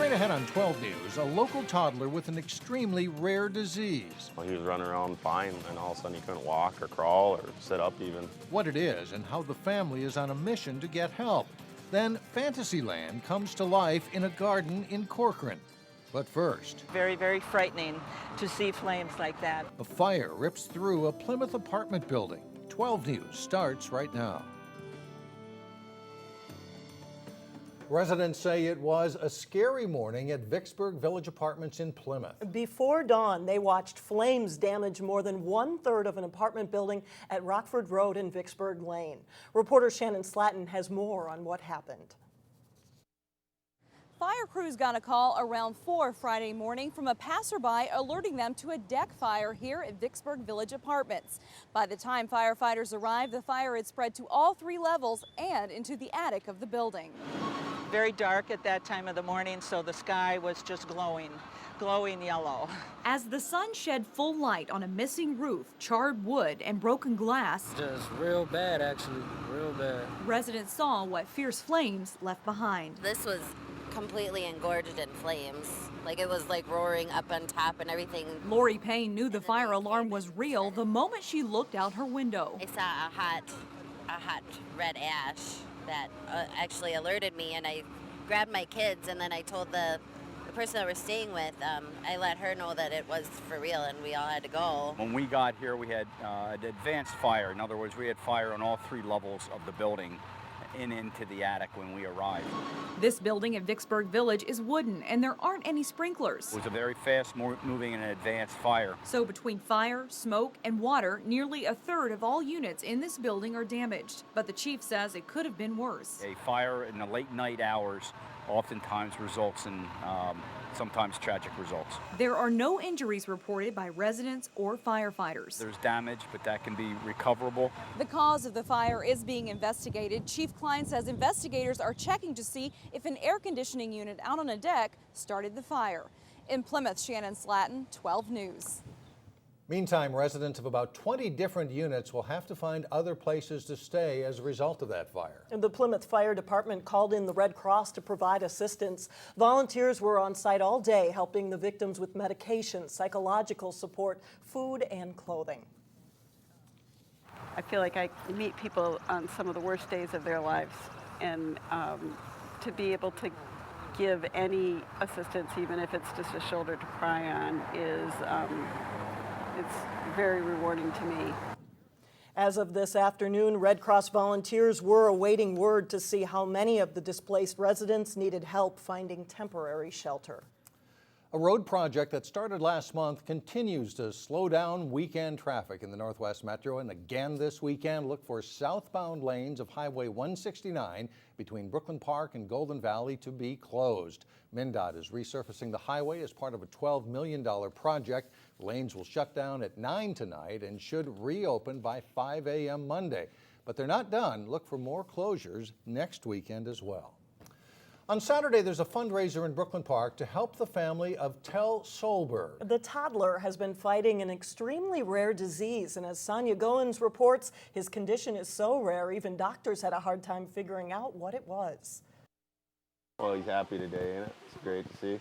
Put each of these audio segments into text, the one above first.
Straight ahead on 12 News, a local toddler with an extremely rare disease. Well, he was running around fine, and all of a sudden he couldn't walk or crawl or sit up even. What it is and how the family is on a mission to get help. Then Fantasyland comes to life in a garden in Corcoran. But first, very, very frightening to see flames like that. a fire rips through a Plymouth apartment building. 12 News starts right now. Residents say it was a scary morning at Vicksburg Village Apartments in Plymouth. Before dawn, they watched flames damage more than 1/3 of an apartment building at Rockford Road and Vicksburg Lane. Reporter Shannon Slatton has more on what happened. Fire crews got a call around 4 Friday morning from a passerby alerting them to a deck fire here at Vicksburg Village Apartments. By the time firefighters arrived, the fire had spread to all 3 levels and into the attic of the building. Very dark at that time of the morning, so the sky was just glowing yellow. As the sun shed full light on a missing roof, charred wood, and broken glass, Just real bad, actually, real bad. residents saw what fierce flames left behind. This was completely engorged in flames. Like it was like roaring up on top and everything. Lori Payne knew the fire alarm was real the moment she looked out her window. I saw a hot red ash that actually alerted me, and I grabbed my kids, and then I told the person that we're staying with, I let her know that it was for real and we all had to go. When we got here, we had an advanced fire. In other words, we had fire on all 3 levels of the building and into the attic when we arrived. This building at Vicksburg Village is wooden and there aren't any sprinklers. It was a very fast-moving and advanced fire. So between fire, smoke, and water, nearly 1/3 of all units in this building are damaged. But the chief says it could have been worse. A fire in the late night hours oftentimes results in sometimes tragic results. There are no injuries reported by residents or firefighters. There's damage, but that can be recoverable. The cause of the fire is being investigated. Chief Klein says investigators are checking to see if an air conditioning unit out on a deck started the fire. In Plymouth, Shannon Slatton, 12 News. Meantime, residents of about 20 different units will have to find other places to stay as a result of that fire. The Plymouth Fire Department called in the Red Cross to provide assistance. Volunteers were on site all day helping the victims with medication, psychological support, food, and clothing. I feel like I meet people on some of the worst days of their lives, and to be able to give any assistance, even if it's just a shoulder to cry on, is it's very rewarding to me. As of this afternoon, Red Cross volunteers were awaiting word to see how many of the displaced residents needed help finding temporary shelter. A road project that started last month continues to slow down weekend traffic in the Northwest Metro, and again this weekend, look for southbound lanes of Highway 169 between Brooklyn Park and Golden Valley to be closed. MnDOT is resurfacing the highway as part of a $12 million project. Lanes will shut down at 9 tonight and should reopen by 5 a.m. Monday. But they're not done. Look for more closures next weekend as well. On Saturday, there's a fundraiser in Brooklyn Park to help the family of Tell Solberg. The toddler has been fighting an extremely rare disease, and as Sonia Goins reports, his condition is so rare, even doctors had a hard time figuring out what it was. Well, he's happy today, ain't it? It's great to see.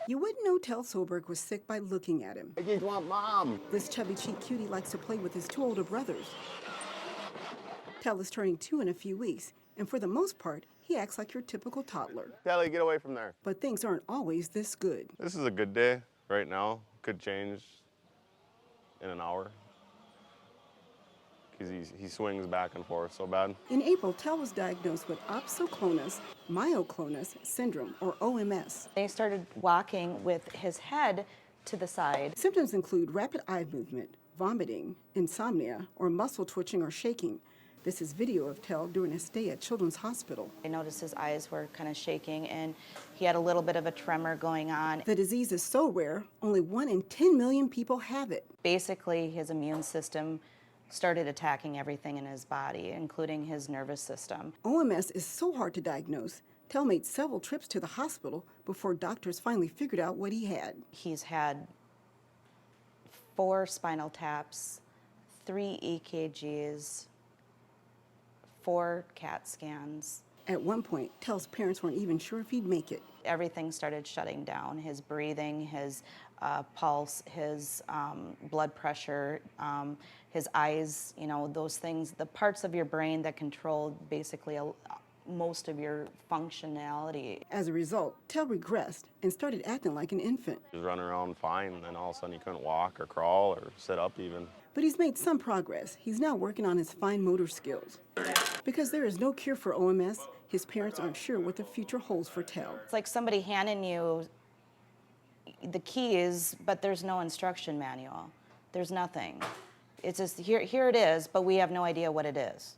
You wouldn't know Tell Solberg was sick by looking at him. I just want Mom. This chubby cheek cutie likes to play with his 2 older brothers. Tell is turning 2 in a few weeks, and for the most part, he acts like your typical toddler. Telly, get away from there. But things aren't always this good. This is a good day right now. Could change in an hour because he swings back and forth so bad. In April, Tell was diagnosed with opsoclonus myoclonus syndrome, or OMS. They started walking with his head to the side. Symptoms include rapid eye movement, vomiting, insomnia, or muscle twitching or shaking. This is video of Tell during his stay at Children's Hospital. I noticed his eyes were kind of shaking and he had a little bit of a tremor going on. The disease is so rare, only 1 in 10 million people have it. Basically, his immune system started attacking everything in his body, including his nervous system. OMS is so hard to diagnose. Tell made several trips to the hospital before doctors finally figured out what he had. He's had 4 spinal taps, 3 EKGs, 4 CAT scans. At one point, Tell's parents weren't even sure if he'd make it. Everything started shutting down. His breathing, his pulse, his blood pressure, his eyes, you know, those things, the parts of your brain that control basically most of your functionality. As a result, Tell regressed and started acting like an infant. He was running around fine, and then all of a sudden he couldn't walk or crawl or sit up even. But he's made some progress. He's now working on his fine motor skills. Because there is no cure for OMS, his parents aren't sure what the future holds for Tell. It's like somebody handing you the keys, but there's no instruction manual. There's nothing. It's just, here it is, but we have no idea what it is.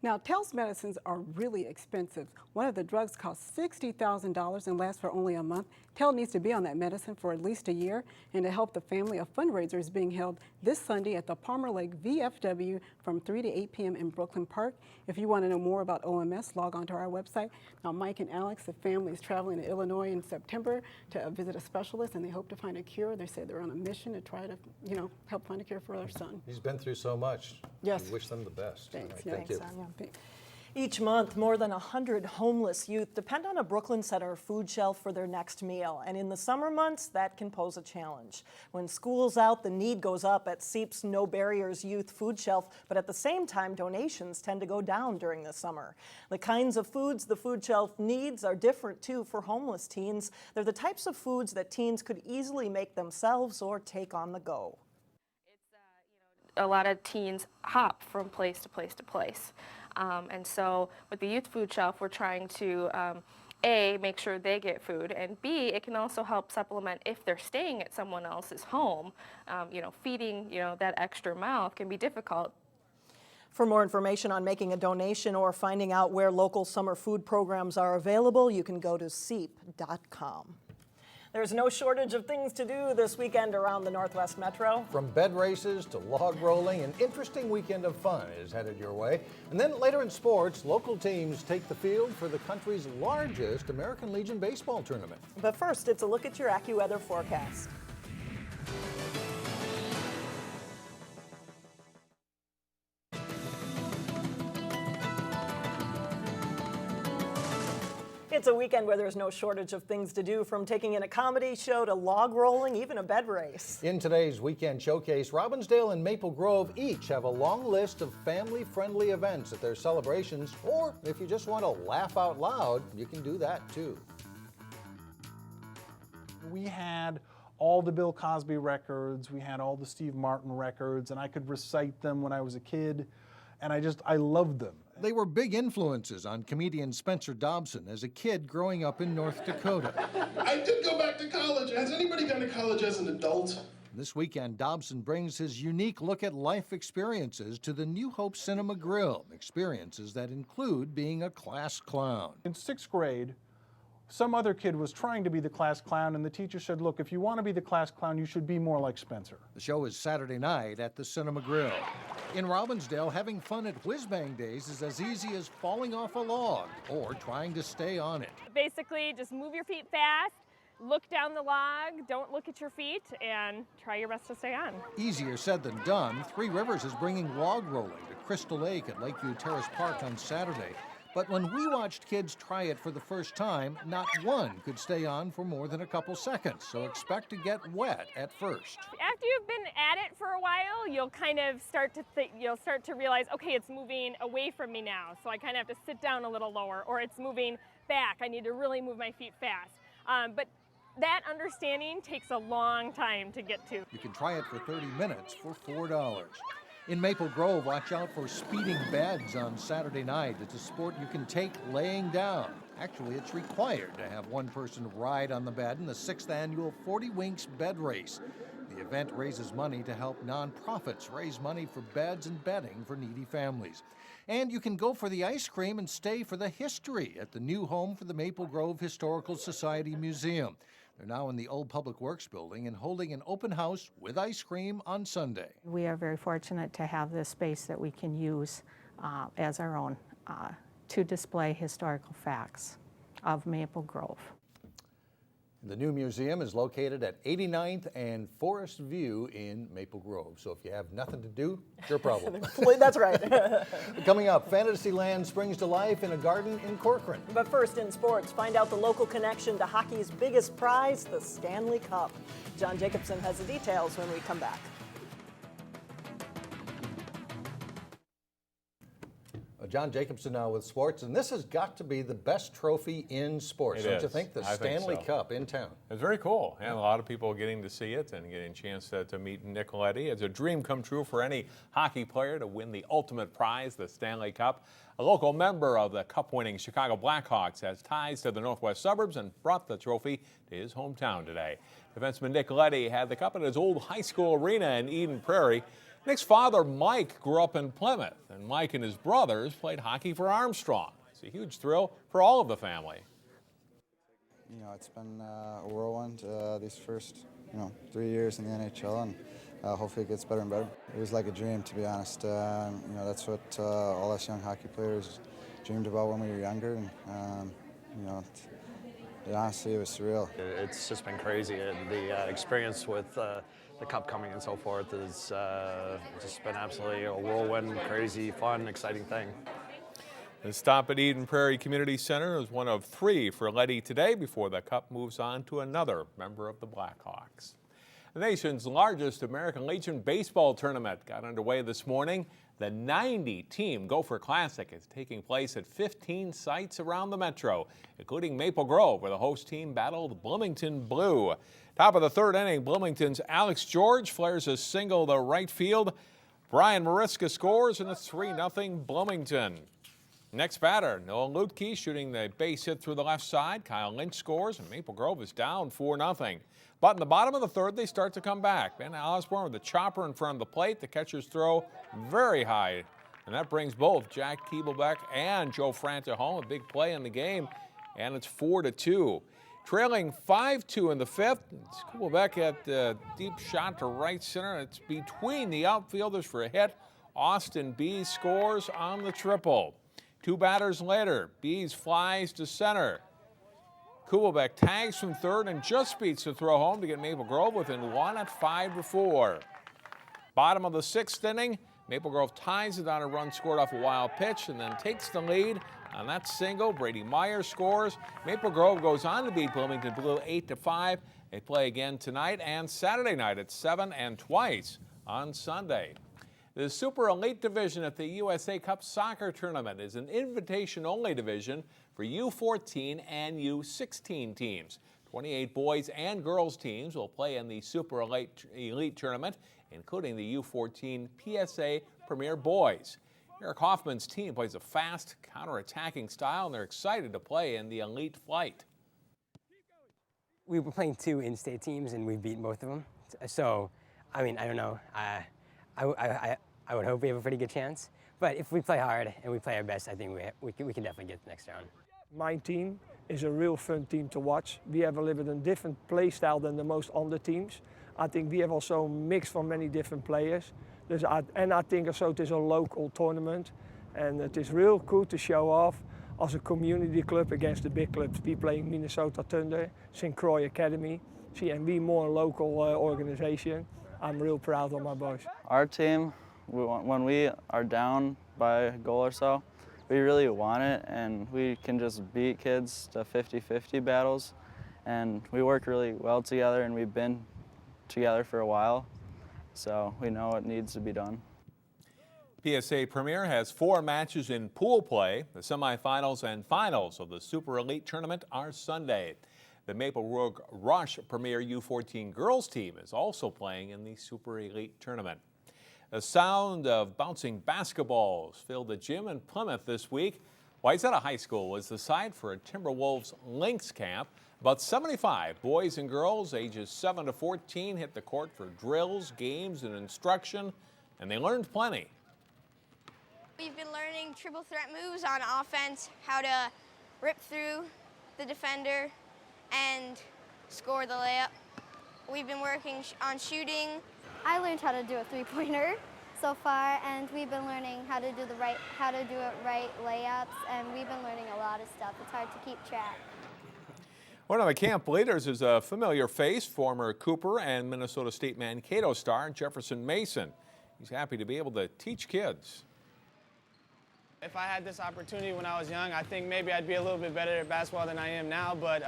Now, Tell's medicines are really expensive. One of the drugs costs $60,000 and lasts for only a month. Tell needs to be on that medicine for at least a year. And to help the family, a fundraiser is being held this Sunday at the Palmer Lake VFW from 3 to 8 p.m. in Brooklyn Park. If you want to know more about OMS, log on to our website. Now, Mike and Alex, the family is traveling to Illinois in September to visit a specialist, and they hope to find a cure. They say they're on a mission to try to, you know, help find a cure for their son. He's been through so much. Yes. We wish them the best. Thanks. All right, thank you. Each month, more than 100 homeless youth depend on a Brooklyn Center food shelf for their next meal. And in the summer months, that can pose a challenge. When school's out, the need goes up at CEAP's No Barriers Youth Food Shelf, but at the same time, donations tend to go down during the summer. The kinds of foods the food shelf needs are different, too, for homeless teens. They're the types of foods that teens could easily make themselves or take on the go. A lot of teens hop from place to place to place. And so with the youth food shelf, we're trying to, A, make sure they get food, and B, it can also help supplement if they're staying at someone else's home. You know, feeding, you know, that extra mouth can be difficult. For more information on making a donation or finding out where local summer food programs are available, you can go to CEAP.com. There's no shortage of things to do this weekend around the Northwest Metro. From bed races to log rolling, an interesting weekend of fun is headed your way. And then later in sports, local teams take the field for the country's largest American Legion baseball tournament. But first, it's a look at your AccuWeather forecast. It's a weekend where there's no shortage of things to do, from taking in a comedy show to log rolling, even a bed race. In today's weekend showcase, Robbinsdale and Maple Grove each have a long list of family-friendly events at their celebrations, or if you just want to laugh out loud, you can do that too. We had all the Bill Cosby records, we had all the Steve Martin records, and I could recite them when I was a kid, and I loved them. They were big influences on comedian Spencer Dobson as a kid growing up in North Dakota. I did go back to college. Has anybody gone to college as an adult? This weekend, Dobson brings his unique look at life experiences to the New Hope Cinema Grill, experiences that include being a class clown. In 6th grade, some other kid was trying to be the class clown, and the teacher said, look, if you want to be the class clown, you should be more like Spencer. The show is Saturday night at the Cinema Grill. In Robbinsdale, having fun at Whiz Bang Days is as easy as falling off a log or trying to stay on it. Basically, just move your feet fast, look down the log, don't look at your feet, and try your best to stay on. Easier said than done. Three Rivers is bringing log rolling to Crystal Lake at Lakeview Terrace Park on Saturday. But when we watched kids try it for the first time, not one could stay on for more than a couple seconds, so expect to get wet at first. After you've been at it for a while, you'll kind of start to realize, okay, it's moving away from me now, so I kind of have to sit down a little lower, or it's moving back. I need to really move my feet fast. But that understanding takes a long time to get to. You can try it for 30 minutes for $4. In Maple Grove, watch out for speeding beds on Saturday night. It's a sport you can take laying down. Actually, it's required to have one person ride on the bed in the 6th annual 40 Winks Bed Race. The event raises money to help nonprofits raise money for beds and bedding for needy families. And you can go for the ice cream and stay for the history at the new home for the Maple Grove Historical Society Museum. They're now in the old Public Works building and holding an open house with ice cream on Sunday. We are very fortunate to have this space that we can use as our own to display historical facts of Maple Grove. The new museum is located at 89th and Forest View in Maple Grove. So if you have nothing to do, it's your problem. That's right. Coming up, Fantasyland springs to life in a garden in Corcoran. But first in sports, find out the local connection to hockey's biggest prize, the Stanley Cup. John Jacobson has the details when we come back. John Jacobson now with sports, and this has got to be the best trophy in sports, don't you think? The Stanley Cup in town. It's very cool, and a lot of people getting to see it and getting a chance to meet Nicoletti. It's a dream come true for any hockey player to win the ultimate prize, the Stanley Cup. A local member of the Cup-winning Chicago Blackhawks has ties to the northwest suburbs and brought the trophy to his hometown today. Defenseman Nicoletti had the cup at his old high school arena in Eden Prairie. Nick's father, Mike, grew up in Plymouth, and Mike and his brothers played hockey for Armstrong. It's a huge thrill for all of the family. You know, it's been a whirlwind these first, 3 years in the NHL, and hopefully it gets better and better. It was like a dream, to be honest. That's what all us young hockey players dreamed about when we were younger, and honestly, it was surreal. It's just been crazy. The experience with the cup coming and so forth has just been absolutely a whirlwind, crazy, fun, exciting thing. The stop at Eden Prairie Community Center is one of 3 for Letty today before the cup moves on to another member of the Blackhawks. The nation's largest American Legion baseball tournament got underway this morning. The 90-team Gopher Classic is taking place at 15 sites around the metro, including Maple Grove, where the host team battled Bloomington Blue. Top of the 3rd inning, Bloomington's Alex George flares a single to right field. Brian Mariska scores, and it's 3-0 Bloomington. Next batter, Noah Lutke shooting the base hit through the left side. Kyle Lynch scores, and Maple Grove is down 4-0. But in the bottom of the 3rd, they start to come back. Ben Osborne with the chopper in front of the plate. The catchers throw very high, and that brings both Jack Keeblebeck and Joe Franta home. A big play in the game, and it's 4-2. Trailing 5-2 in the 5th, Keeblebeck at the deep shot to right center. It's between the outfielders for a hit. Austin Bees scores on the triple. 2 batters later, Bees flies to center. Keeblebeck tags from 3rd and just beats the throw home to get Maple Grove within 1 at 5-4. Bottom of the 6th inning, Maple Grove ties it on a run scored off a wild pitch and then takes the lead. On that single, Brady Meyer scores. Maple Grove goes on to beat Bloomington Blue 8-5. They play again tonight and Saturday night at 7 and twice on Sunday. The Super Elite Division at the USA Cup Soccer Tournament is an invitation-only division for U14 and U16 teams. 28 boys and girls teams will play in the Super Elite Tournament, including the U14 PSA Premier Boys. Eric Hoffman's team plays a fast, counter-attacking style, and they're excited to play in the Elite Flight. We were playing 2 in-state teams, and we've beaten both of them. So, I don't know. I would hope we have a pretty good chance. But if we play hard and we play our best, I think we can definitely get the next round. My team is a real fun team to watch. We have a little bit different play style than the most other teams. I think we have also mixed from many different players. And I think also it is a local tournament. And it is real cool to show off as a community club against the big clubs. We playing Minnesota Thunder, St. Croix Academy. And we more a local organization. I'm real proud of my boys. Our team, when we are down by a goal or so, we really want it, and we can just beat kids to 50-50 battles. And we work really well together, and we've been together for a while, so we know what needs to be done. PSA Premier has 4 matches in pool play. The semifinals and finals of the Super Elite Tournament are Sunday. The Maple Rush Premier U14 girls team is also playing in the Super Elite Tournament. The sound of bouncing basketballs filled the gym in Plymouth this week. Wayzata High School was the site for a Timberwolves Lynx camp. About 75 boys and girls ages 7 to 14 hit the court for drills, games, and instruction, and they learned plenty. We've been learning triple threat moves on offense, how to rip through the defender and score the layup. We've been working on shooting. I learned how to do a three-pointer so far, and we've been learning how to do it right layups, and we've been learning a lot of stuff. It's hard to keep track. One of the camp leaders is a familiar face, former Cooper and Minnesota State Mankato star Jefferson Mason. He's happy to be able to teach kids. If I had this opportunity when I was young, I think maybe I'd be a little bit better at basketball than I am now. But,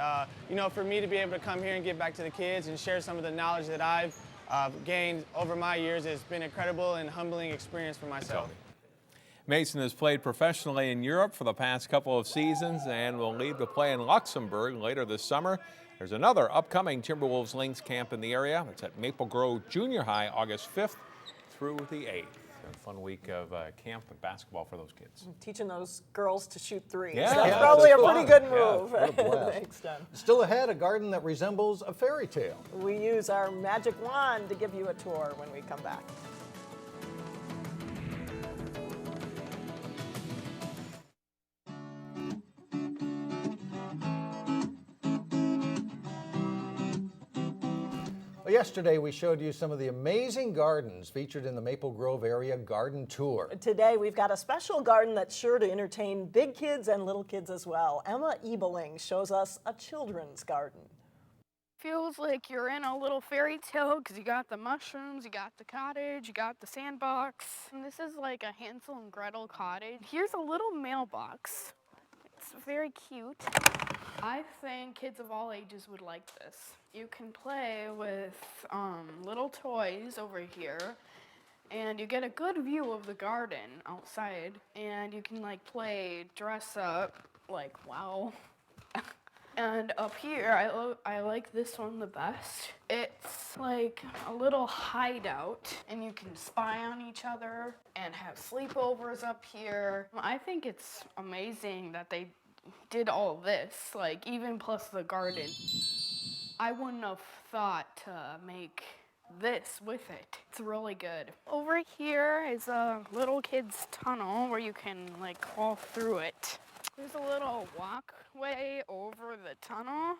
you know, for me to be able to come here and give back to the kids and share some of the knowledge that I've gained over my years has been an incredible and humbling experience for myself. Mason has played professionally in Europe for the past couple of seasons and will leave to play in Luxembourg later this summer. There's another upcoming Timberwolves Lynx camp in the area. It's at Maple Grove Junior High, August 5th through the 8th. A fun week of camp and basketball for those kids. Teaching those girls to shoot threes. Yeah, That's probably a pretty good Yeah, move. what a blast. Thanks, Don. Still ahead, a garden that resembles a fairy tale. We use our magic wand to give you a tour when we come back. Well, yesterday, we showed you some of the amazing gardens featured in the Maple Grove Area Garden Tour. Today, we've got a special garden that's sure to entertain big kids and little kids as well. Emma Ebeling shows us a children's garden. Feels like you're in a little fairy tale because you got the mushrooms, you got the cottage, you got the sandbox. And this is like a Hansel and Gretel cottage. Here's a little mailbox. It's very cute. I think kids of all ages would like this. You can play with little toys over here, and you get a good view of the garden outside, and you can like play dress up, like wow. And up here, I like this one the best. It's like a little hideout, and you can spy on each other and have sleepovers up here. I think it's amazing that they did all this, like even plus the garden. I wouldn't have thought to make this with it. It's really good. Over here is a little kid's tunnel where you can like crawl through it. There's a little walkway over the tunnel,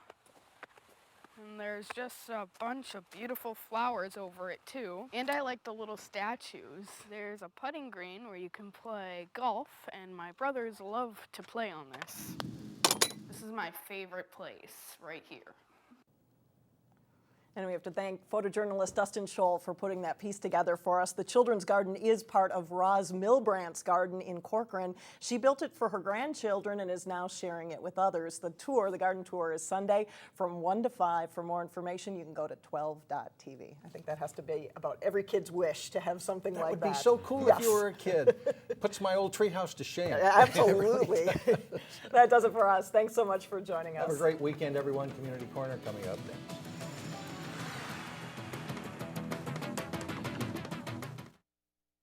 and there's just a bunch of beautiful flowers over it too. And I like the little statues. There's a putting green where you can play golf, and my brothers love to play on this. This is my favorite place right here. And we have to thank photojournalist Dustin Scholl for putting that piece together for us. The Children's Garden is part of Roz Milbrandt's garden in Corcoran. She built it for her grandchildren and is now sharing it with others. The garden tour, is Sunday from 1 to 5. For more information, you can go to 12.tv. I think that has to be about every kid's wish to have something like that. That would be so cool if you were a kid. Puts my old treehouse to shame. Absolutely. That does it for us. Thanks so much for joining us. Have a great weekend, everyone. Community Corner coming up next.